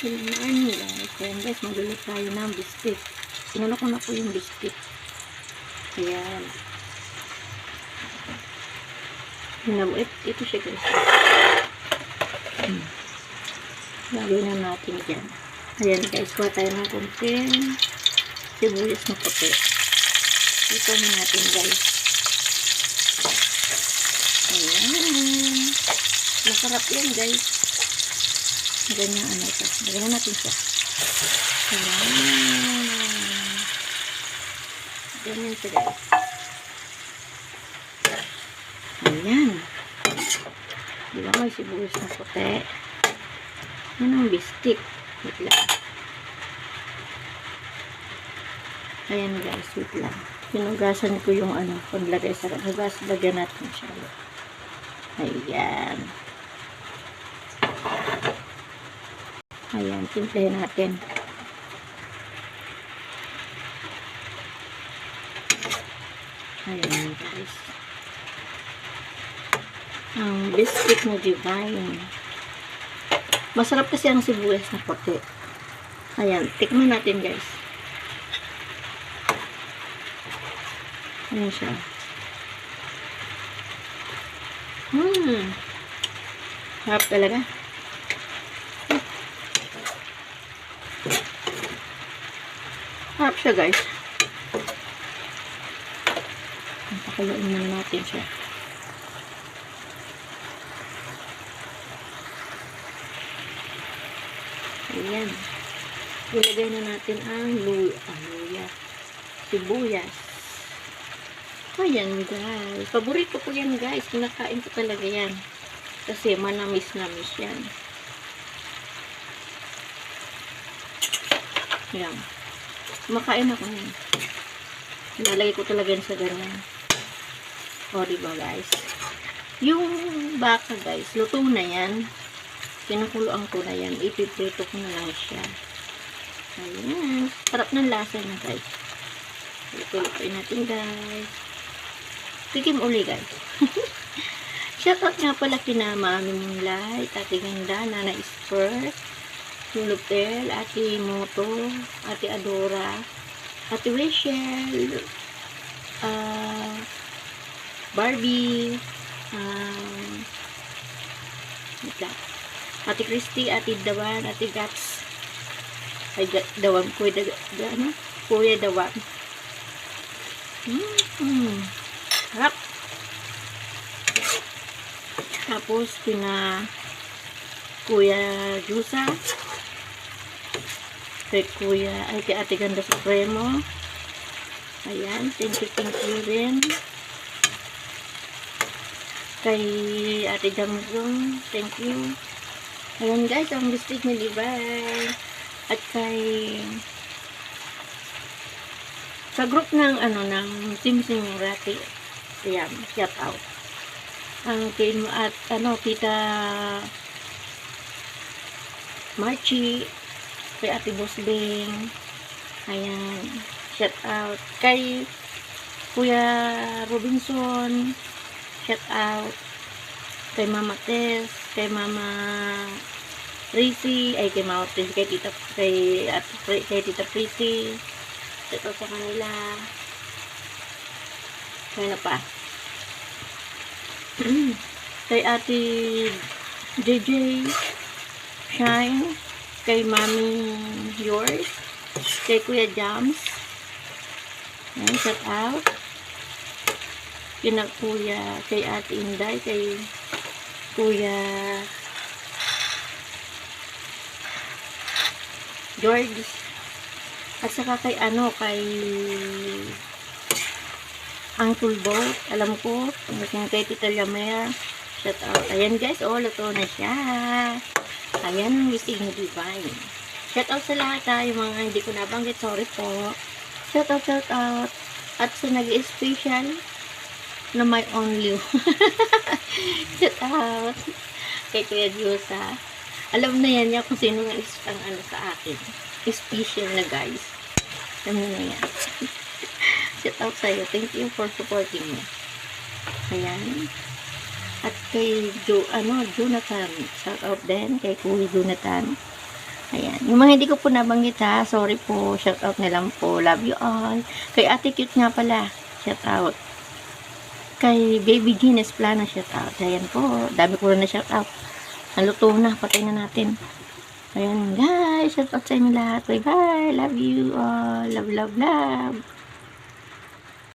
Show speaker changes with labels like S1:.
S1: Good morning guys. Ayan guys, magluluto tayo ng biscuit. Sinulok ko na po yung biscuit. Ayan. Ito siya guys. Lagyan na natin dyan. Ayan guys, kuha tayo ng konting sibuyas na puti. Ito na natin guys. Ayan. Masarap yan guys. Ganyan ano ito. Lagyan natin siya. Ayan. Ganyan siya guys. Ayan. Diba may sibuyas na puti. Yan ang biscuit. Wait lang. Ayan guys, wait lang. Pinugasan ko yung ano, paglagay sa hugas. Lagyan natin siya. Ayan. Ayan, timplahin natin. Ayan guys. Ang biscuit na divine. Masarap kasi ang sibuyas na puti. Ayan, tikman natin guys. Ayan siya. Sarap talaga. Sarap siya guys. Pakuluin muna natin siya. Ayan. Ilagay na natin ang luya. Sibuyas. Ayan guys. Paborito ko yan guys. Kinakain ko talaga yan. Kasi manamis-namis yan. Ayan. Makain ako yan. Nilalagay ko talaga yan sa ganyan. O, diba guys? Yung baka guys, luto na yan. Pinakuluan ko na yan. Ipiprito ko na lang siya. Ayan. Sarap ng lasa na guys. Luto-lutoin natin guys. Tikim uli guys. Shoutout nga pala kina Mami Moonlight, Ate Ganda, Nana Spur, Lulutel, Ate Moto, Ate Adora, Ate Wishel, Barbie, Ate Christy, Ate Dawan, Ate Gats, ay Dawan, Kuya Dawan. Harap. Tapos, Kuya Jusa, kay Ate Ganda Supremo. Ayan, thank you rin. Kay Ate Jamzong, thank you. Ayan guys, ang biscuit ni Divine. At sa group ng Team Singurati. Ayan, shout out. Ang team at Tita Marchi, kay Ate Bosbing. Ayan, shout out. Kay Kuya Robinson, shout out. Kay Mama Tess, kay Mama Risi, kay Mama Tess, kay Tita Prissy. Shout out sa kanila. Kaya na pa. Kay Ate JJ Shine, kay Mami Yours, kay Kuya Jams. Ayan, shout out. Kuya, kay Ate Inday, kay Kuya George, at saka kay Uncle Boat, alam ko, kay Tita Lamer, shout out. Ayan guys, luto na siya. Ayan ang biscuit ni Divine. Shout out sa lahat yung mga hindi ko nabanggit, sorry po. Shout out. At sa nag-special na my only. Shout out kay Kuya Diyosa. Alam na yan kung sino ang sa akin. Special na guys. Alam na yan. Shout out sa'yo. Thank you for supporting me. Ayan. At kay Jonathan. Shout out din kay Kuya Jonathan. Ayan. Yung mga hindi ko po nabanggit ha, sorry po. Shout out na lang po. Love you all. Kay Ate Cute nga pala. Shout out. Kay Baby Guinness Plana, shout out. Ayan po. Dami ko rin na shout out. Naluto na. Patay na natin. Ayan guys. Shout out sa inyo lahat. Bye bye. Love you all. Love, love, love.